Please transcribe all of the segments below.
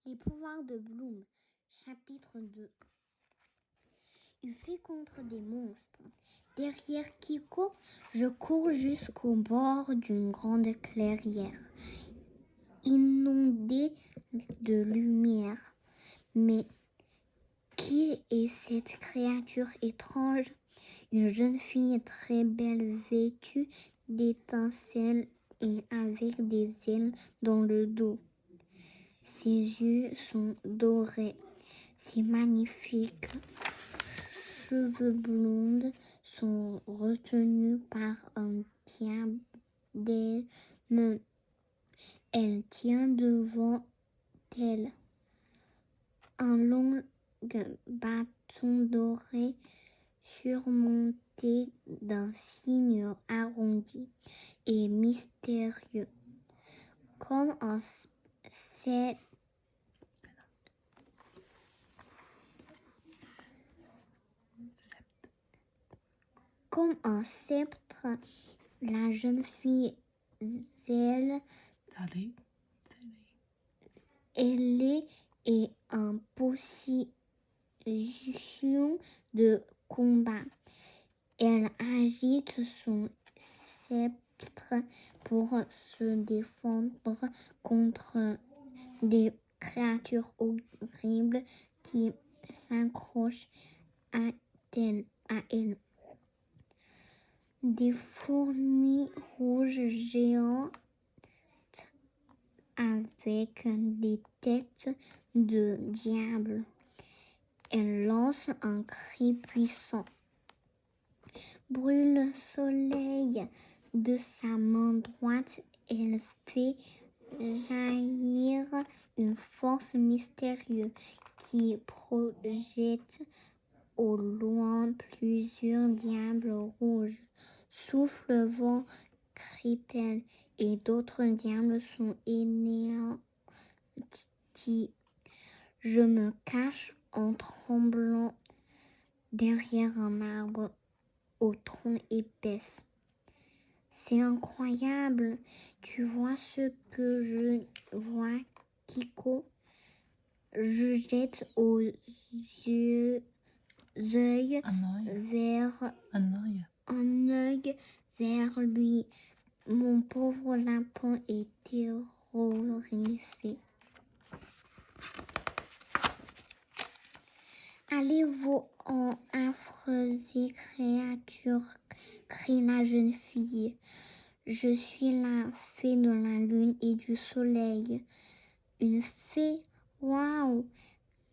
Les pouvoirs de Bloom, chapitre 2. Il fait contre des monstres. Derrière Kiko, je cours jusqu'au bord d'une grande clairière, inondée de lumière. Mais qui est cette créature étrange? Une jeune fille très belle, vêtue d'étincelles et avec des ailes dans le dos. Ses yeux sont dorés, si magnifiques. Cheveux blonds sont retenus par un diadème. Elle tient devant elle un long bâton doré surmonté d'un signe arrondi et mystérieux, comme un sceptre. Comme un sceptre, la jeune fille zèle et en position de combat. Elle agite son sceptre pour se défendre contre des créatures horribles qui s'accrochent à elle. Des fourmis rouges géantes avec des têtes de diable. Elle lance un cri puissant. Brûle soleil de sa main droite, elle fait jaillir une force mystérieuse qui projette au loin plusieurs diables rouges. Souffle vent, crie-t-elle, et d'autres diables sont anéantis. Je me cache en tremblant derrière un arbre au tronc épaisse. C'est incroyable. Tu vois ce que je vois, Kiko? Je jette aux yeux un œil vers lui. Mon pauvre lapin est terrorisé. Allez-vous en affreuse créature, crie la jeune fille. Je suis la fée de la lune et du soleil. Une fée? Waouh!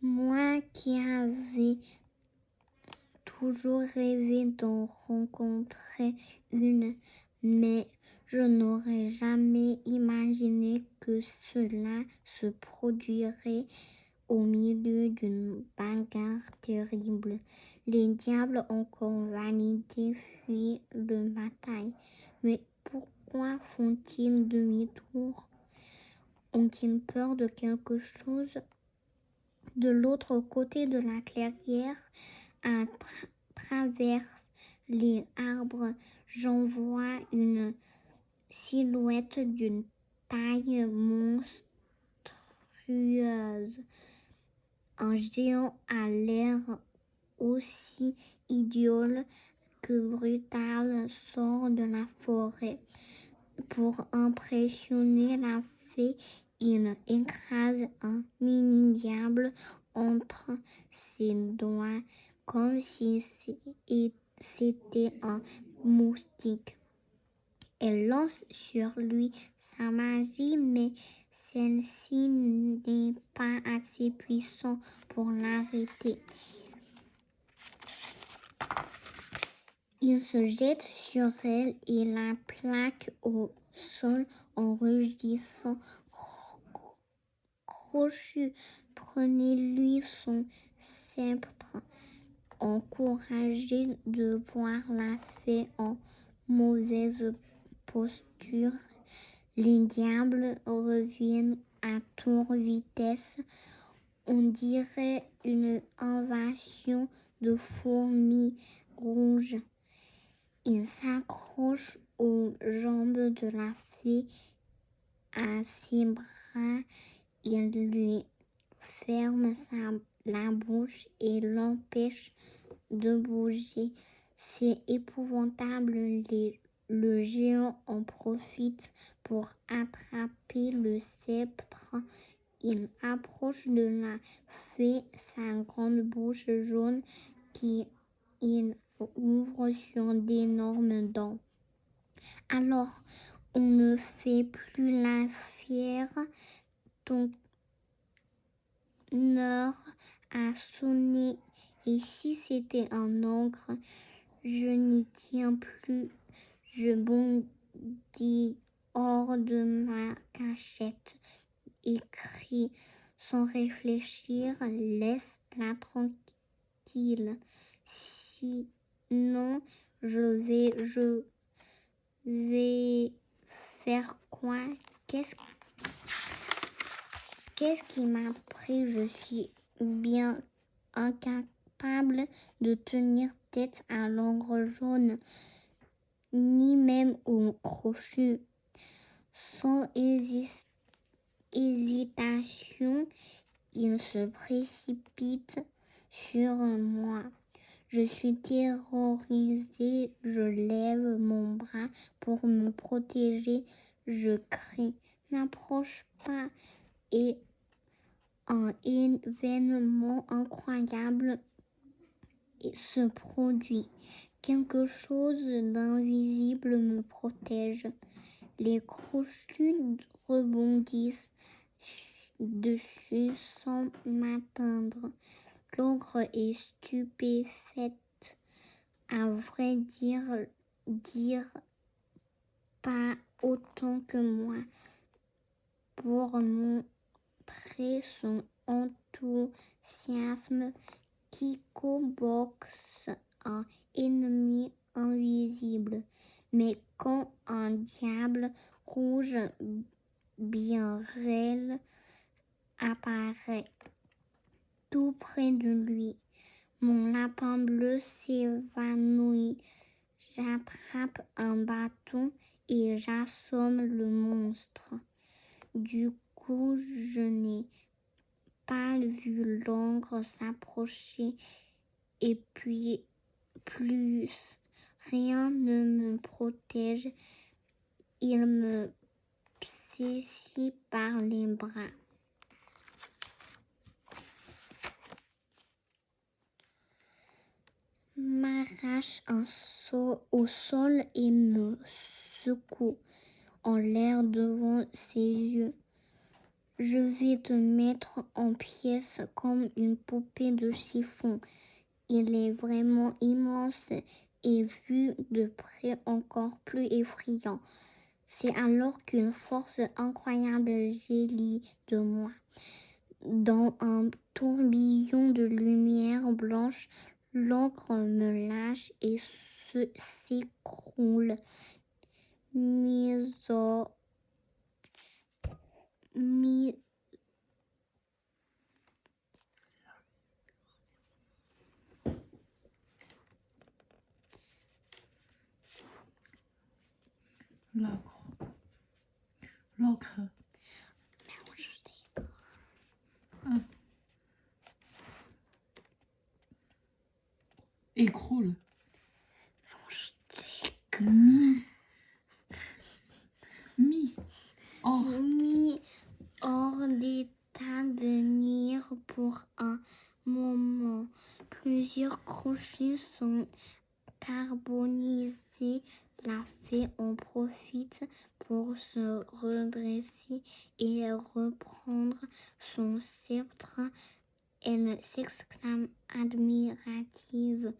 Moi qui avais toujours rêvé d'en rencontrer une, mais je n'aurais jamais imaginé que cela se produirait au milieu d'une bagarre terrible. Les diables ont comme vanité fui le bataille. Mais pourquoi font-ils demi-tour? Ont-ils peur de quelque chose? De l'autre côté de la clairière, à travers les arbres, j'en vois une silhouette d'une taille monstrueuse. Un géant à l'air aussi idiot que brutal sort de la forêt. Pour impressionner la fée, il écrase un mini-diable entre ses doigts comme si c'était un moustique. Elle lance sur lui sa magie, mais celle-ci n'est pas assez puissante pour l'arrêter. Il se jette sur elle et la plaque au sol en rugissant. Crochu, prenez-lui son sceptre. Encouragé de voir la fée en mauvaise posture, les diables reviennent à tour vitesse. On dirait une invasion de fourmis rouges. Ils s'accrochent aux jambes de la fée, à ses bras. Ils lui ferme la bouche et l'empêche de bouger. C'est épouvantable. Le géant en profite pour attraper le sceptre. Il approche de la fée, sa grande bouche jaune qui il ouvre sur d'énormes dents. Alors, on ne fait plus la fière. Ton heure a sonné. Et si c'était un ogre, je n'y tiens plus. Je bondis hors de ma cachette et crie sans réfléchir, laisse-la tranquille. Sinon, je vais faire quoi? Qu'est-ce qui m'a pris? Je suis bien incapable de tenir tête à l'ogre jaune, ni même au crochu. Sans hésitation, il se précipite sur moi. Je suis terrorisée, je lève mon bras pour me protéger, je crie « N'approche pas !» Et un événement incroyable se produit. Quelque chose d'invisible me protège. Les crochus rebondissent dessus sans m'atteindre. L'ogre est stupéfaite. À vrai dire pas autant que moi. Pour montrer son enthousiasme, Kiko boxe un ennemi invisible. Mais quand un diable rouge bien réel apparaît tout près de lui, mon lapin bleu s'évanouit. J'attrape un bâton et j'assomme le monstre. Du coup, je n'ai pas vu l'ogre s'approcher et puis plus rien ne me protège. Il me saisit par les bras. M'arrache au sol et me secoue en l'air devant ses yeux. Je vais te mettre en pièces comme une poupée de chiffon. Il est vraiment immense et vu de près encore plus effrayant. C'est alors qu'une force incroyable jaillit de moi. Dans un tourbillon de lumière blanche, l'ogre me lâche et s'écroule. L'ocre. Écroule. Mis hors d'état de nuire pour un moment. Plusieurs crochets sont carbonisés. La fée en profite pour se redresser et reprendre son sceptre. Elle s'exclame admirative.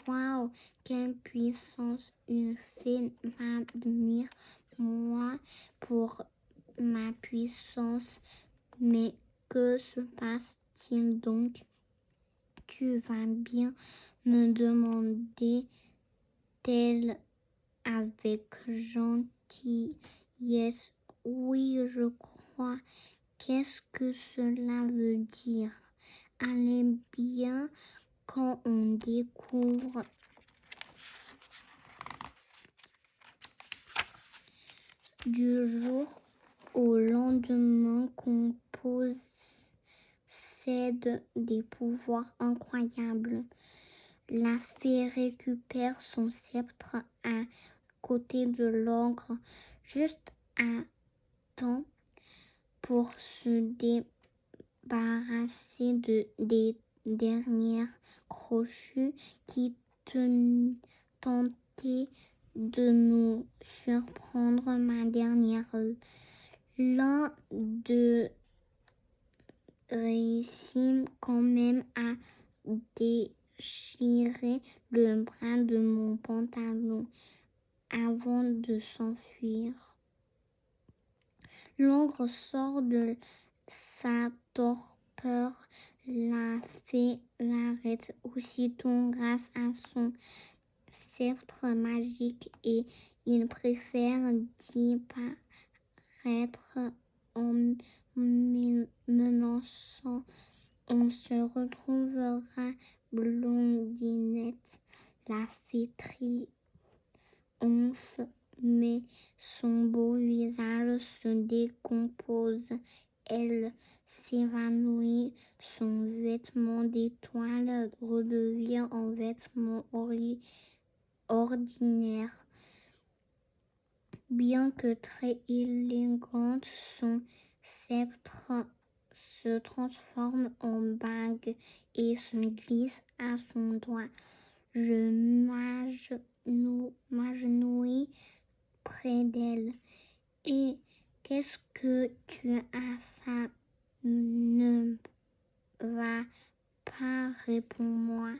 Waouh, quelle puissance! Une fée m'admire, moi, pour ma puissance. Mais que se passe-t-il donc? Tu vas bien, me demandait-elle avec gentillesse. Oui, je crois. Qu'est-ce que cela veut dire? Allez bien quand on découvre du jour au lendemain qu'on pose possède des pouvoirs incroyables. La fée récupère son sceptre à côté de l'ogre, juste à temps pour se débarrasser des derniers crochus qui tentaient de nous surprendre. Ma dernière, l'un d'eux réussit quand même à déchirer le bras de mon pantalon avant de s'enfuir. L'ogre sort de sa torpeur. La fée l'arrête aussitôt grâce à son sceptre magique et il préfère disparaître en menaçant. On se retrouvera, Blondinette. La fée triomphe, mais son beau visage se décompose. Elle s'évanouit, son vêtement d'étoile redevient un vêtement ordinaire. Bien que très élégante, son sceptre se transforme en bague et se glisse à son doigt. Je m'agenouille près d'elle. Et qu'est-ce que tu as, ça ne va pas, réponds-moi.